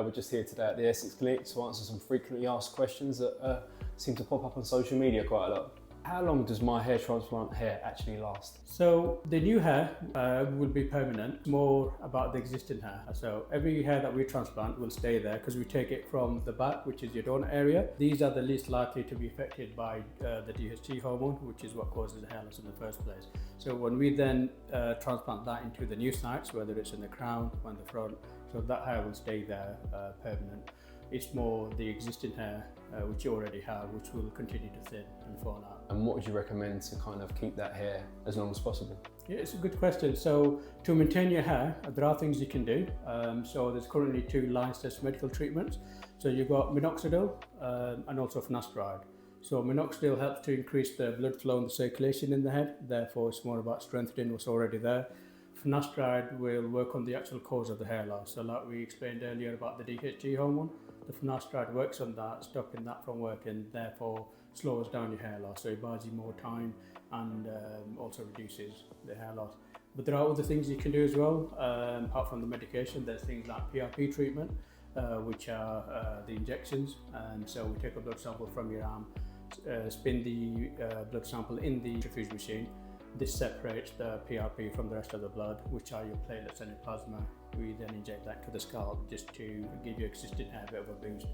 We're just here today at the Essex Clinic to answer some frequently asked questions that seem to pop up on social media quite a lot. How long does my hair transplant hair actually last? So the new hair will be permanent, more about the existing hair. So every hair that we transplant will stay there because we take it from the back, which is your donor area. These are the least likely to be affected by the DHT hormone, which is what causes the hair loss in the first place. So when we then transplant that into the new sites, whether it's in the crown or in the front, so that hair will stay there permanent. It's more the existing hair, which you already have, which will continue to thin and fall out. And what would you recommend to kind of keep that hair as long as possible? Yeah, it's a good question. So to maintain your hair, there are things you can do. So there's currently 2 licensed medical treatments. So you've got minoxidil and also finasteride. So minoxidil helps to increase the blood flow and the circulation in the head. Therefore, it's more about strengthening what's already there. Finasteride will work on the actual cause of the hair loss. So like we explained earlier about the DHT hormone, the finasteride works on that, stopping that from working, therefore slows down your hair loss. So it buys you more time and also reduces the hair loss. But there are other things you can do as well. Apart from the medication, there's things like PRP treatment, which are the injections. So we take a blood sample from your arm, spin the blood sample in the centrifuge machine. This separates the PRP from the rest of the blood, which are your platelets and your plasma. We then inject that to the scalp just to give your existing hair a bit of a boost.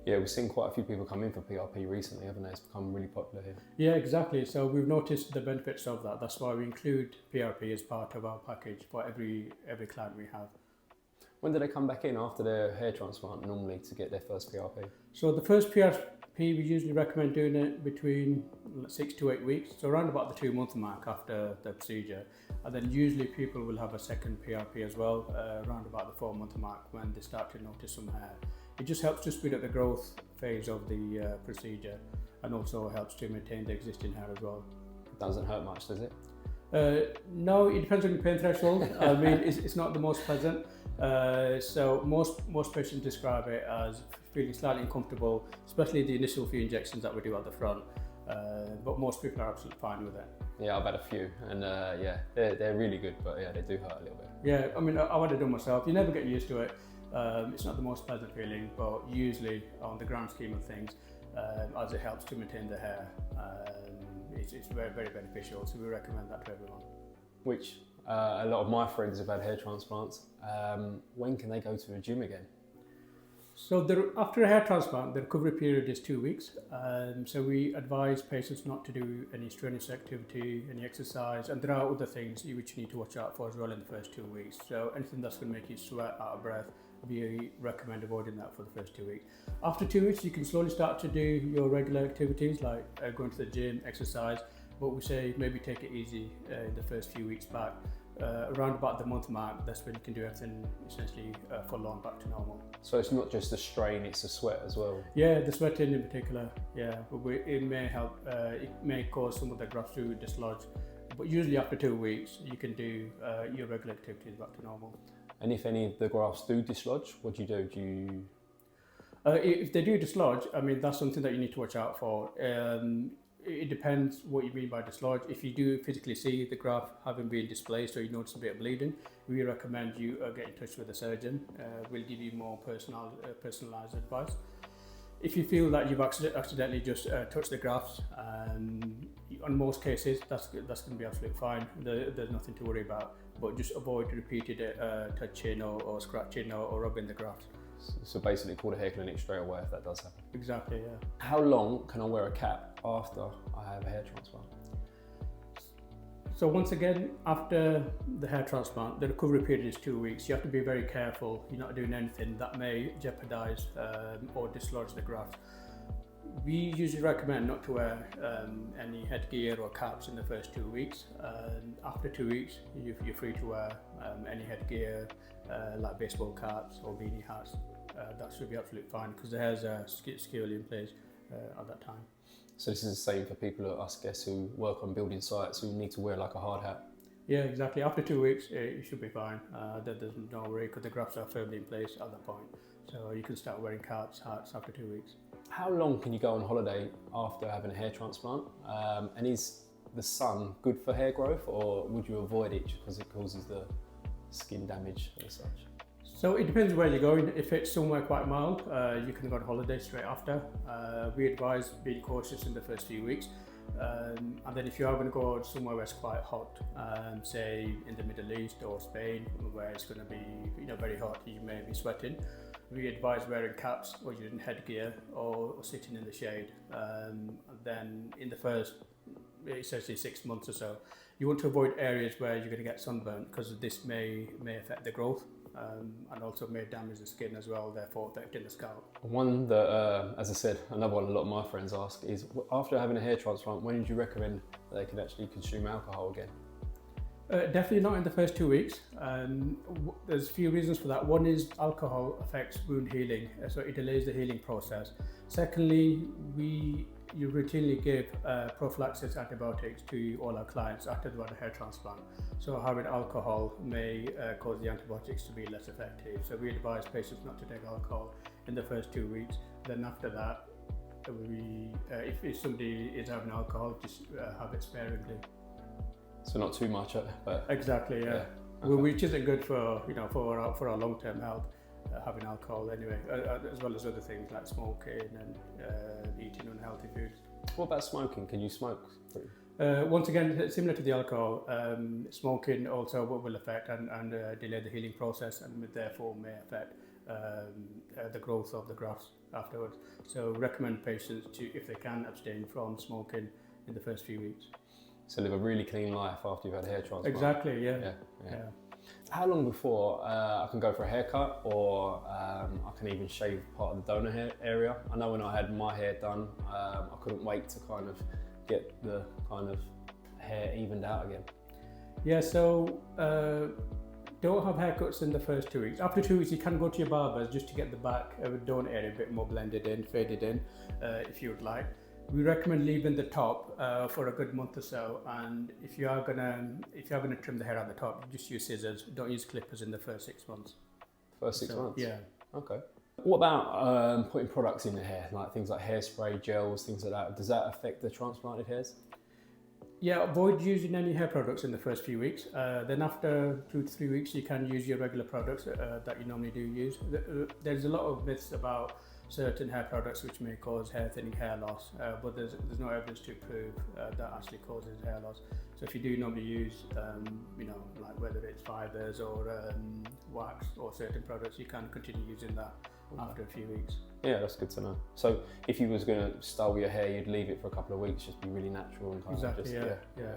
Yeah, we've seen quite a few people come in for PRP recently, haven't they? It's become really popular here. Yeah, exactly. So we've noticed the benefits of that. That's why we include PRP as part of our package for every client we have. When do they come back in after their hair transplant normally to get their first PRP? So the first PRP, we usually recommend doing it between 6 to 8 weeks, so around about the 2-month mark after the procedure. And then usually people will have a second PRP as well, around about the 4-month mark when they start to notice some hair. It just helps to speed up the growth phase of the procedure and also helps to maintain the existing hair as well. It doesn't hurt much, does it? No, it depends on your pain threshold. I mean, it's not the most pleasant. So most patients describe it as feeling slightly uncomfortable, especially the initial few injections that we do at the front. But most people are absolutely fine with it. Yeah, I've had a few, and yeah, they're really good, but yeah, they do hurt a little bit. Yeah, I mean, I've had it done myself. You never get used to it. It's not the most pleasant feeling, but usually on the grand scheme of things, as it helps to maintain the hair, it's very, very beneficial. So we recommend that to everyone. Which a lot of my friends have had hair transplants. When can they go to a gym again? So after a hair transplant, the recovery period is 2 weeks. So we advise patients not to do any strenuous activity, any exercise, and there are other things which you need to watch out for as well in the first 2 weeks. So anything that's going to make you sweat, out of breath, we recommend avoiding that for the first 2 weeks. After 2 weeks, you can slowly start to do your regular activities like going to the gym, exercise, but we say maybe take it easy in the first few weeks back. Around about the month mark, that's when you can do everything essentially full on back to normal. So it's not just the strain, it's the sweat as well? Yeah, the sweating in particular, yeah. But it may help, it may cause some of the grafts to dislodge. But usually after 2 weeks, you can do your regular activities back to normal. And if any of the grafts do dislodge, what do you do? Do you... If they do dislodge, I mean, that's something that you need to watch out for. It depends what you mean by dislodge. If you do physically see the graft having been displaced or you notice a bit of bleeding, we recommend you get in touch with a surgeon. We'll give you more personalised advice. If you feel that you've accidentally just touched the grafts, on most cases that's going to be absolutely fine. There's nothing to worry about, but just avoid repeated touching or scratching or rubbing the grafts. So basically call the hair clinic straight away if that does happen? Exactly, yeah. How long can I wear a cap after I have a hair transplant? So once again, after the hair transplant, the recovery period is 2 weeks. You have to be very careful. You're not doing anything that may jeopardize or dislodge the graft. We usually recommend not to wear any headgear or caps in the first 2 weeks. After 2 weeks, you're free to wear any headgear like baseball caps or beanie hats. That should be absolutely fine because the hairs are securely in place at that time. So this is the same for people like us guests who work on building sites who need to wear like a hard hat? Yeah, exactly. After 2 weeks, you should be fine. There's no worry because the grafts are firmly in place at that point. So you can start wearing caps, hats after 2 weeks. How long can you go on holiday after having a hair transplant? And is the sun good for hair growth, or would you avoid it because it causes the skin damage as such? So it depends where you're going. If it's somewhere quite mild, you can go on holiday straight after. We advise being cautious in the first few weeks. And then if you are going to go somewhere where it's quite hot, say in the Middle East or Spain, where it's going to be very hot, you may be sweating, we advise wearing caps or using headgear or sitting in the shade. Then in the first, essentially 6 months or so, you want to avoid areas where you're going to get sunburnt, because this may affect the growth. And also may damage the skin as well, therefore affecting the scalp. One that, as I said, another one a lot of my friends ask is, after having a hair transplant, when would you recommend that they can actually consume alcohol again? Definitely not in the first 2 weeks. There's a few reasons for that. One is alcohol affects wound healing, so it delays the healing process. Secondly, you routinely give prophylaxis antibiotics to all our clients after they've had a hair transplant. So having alcohol may cause the antibiotics to be less effective. So we advise patients not to take alcohol in the first 2 weeks. Then after that, if somebody is having alcohol, just have it sparingly. So not too much, but exactly, yeah. Okay. Which isn't good for for our long-term health. Having alcohol anyway, as well as other things like smoking and eating unhealthy foods. What about smoking? Can you smoke? Once again, similar to the alcohol, smoking also will affect and delay the healing process, and therefore may affect the growth of the grafts afterwards. So recommend patients to, if they can, abstain from smoking in the first few weeks. So live a really clean life after you've had a hair transplant. Exactly, yeah. How long before I can go for a haircut, or I can even shave part of the donor hair area? I know when I had my hair done, I couldn't wait to kind of get the kind of hair evened out again. Yeah, so don't have haircuts in the first 2 weeks. After 2 weeks, you can go to your barbers just to get the back of the donor area a bit more blended in, faded in, if you would like. We recommend leaving the top for a good month or so, and if you are gonna trim the hair at the top, you just use scissors. Don't use clippers in the first 6 months. First 6 months? Yeah. Okay. What about putting products in the hair, like things like hairspray, gels, things like that? Does that affect the transplanted hairs? Yeah, avoid using any hair products in the first few weeks. Then after 2 to 3 weeks, you can use your regular products that you normally do use. There's a lot of myths about certain hair products which may cause hair thinning, hair loss, but there's no evidence to prove that actually causes hair loss. So if you do normally use, like whether it's fibres or wax or certain products, you can continue using that after a few weeks. Yeah, that's good to know. So if you was going to style your hair, you'd leave it for a couple of weeks, just be really natural and kind exactly, of just yeah.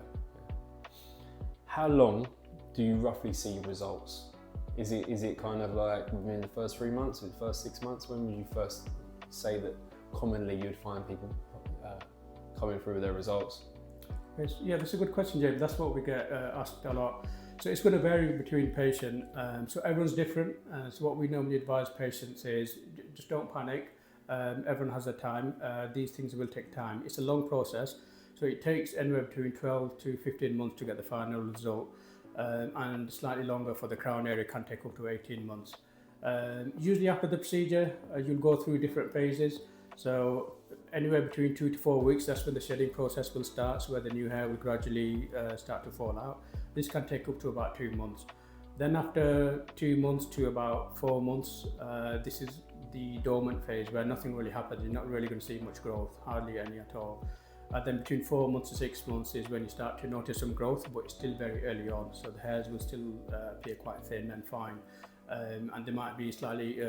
How long do you roughly see results? Is it kind of like within the first 3 months, or the first 6 months? When would you first say that commonly you'd find people coming through with their results? Yeah, that's a good question, James. That's what we get asked a lot. So it's going to vary between patient. So everyone's different. So what we normally advise patients is just don't panic. Everyone has their time. These things will take time. It's a long process. So it takes anywhere between 12 to 15 months to get the final result. And slightly longer for the crown area, can take up to 18 months. Usually after the procedure, you'll go through different phases. So anywhere between 2 to 4 weeks, that's when the shedding process will start, so where the new hair will gradually start to fall out. This can take up to about 2 months. Then after 2 months to about 4 months, this is the dormant phase where nothing really happens. You're not really going to see much growth, hardly any at all. Then between 4 months to 6 months is when you start to notice some growth, but it's still very early on, so the hairs will still appear quite thin and fine. And they might be slightly,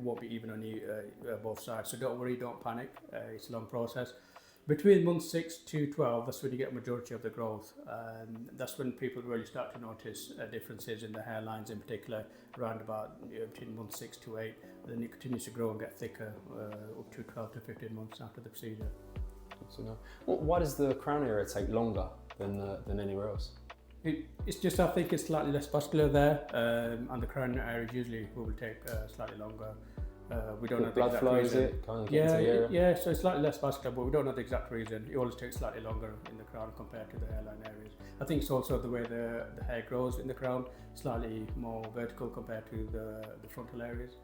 won't be even on both sides. So don't worry, don't panic. It's a long process. Between months 6 to 12, that's when you get a majority of the growth. That's when people really start to notice differences in the hairlines, in particular, around about between months 6 to 8. And then it continues to grow and get thicker up to 12 to 15 months after the procedure. So why does the crown area take longer than anywhere else? It's just, I think it's slightly less vascular there, and the crown area usually will take slightly longer. We don't know the exact blood flow, reason. is it? Kind of gets to the area? Yeah, so it's slightly less vascular, but we don't know the exact reason. It always takes slightly longer in the crown compared to the hairline areas. I think it's also the way the hair grows in the crown, slightly more vertical compared to the frontal areas.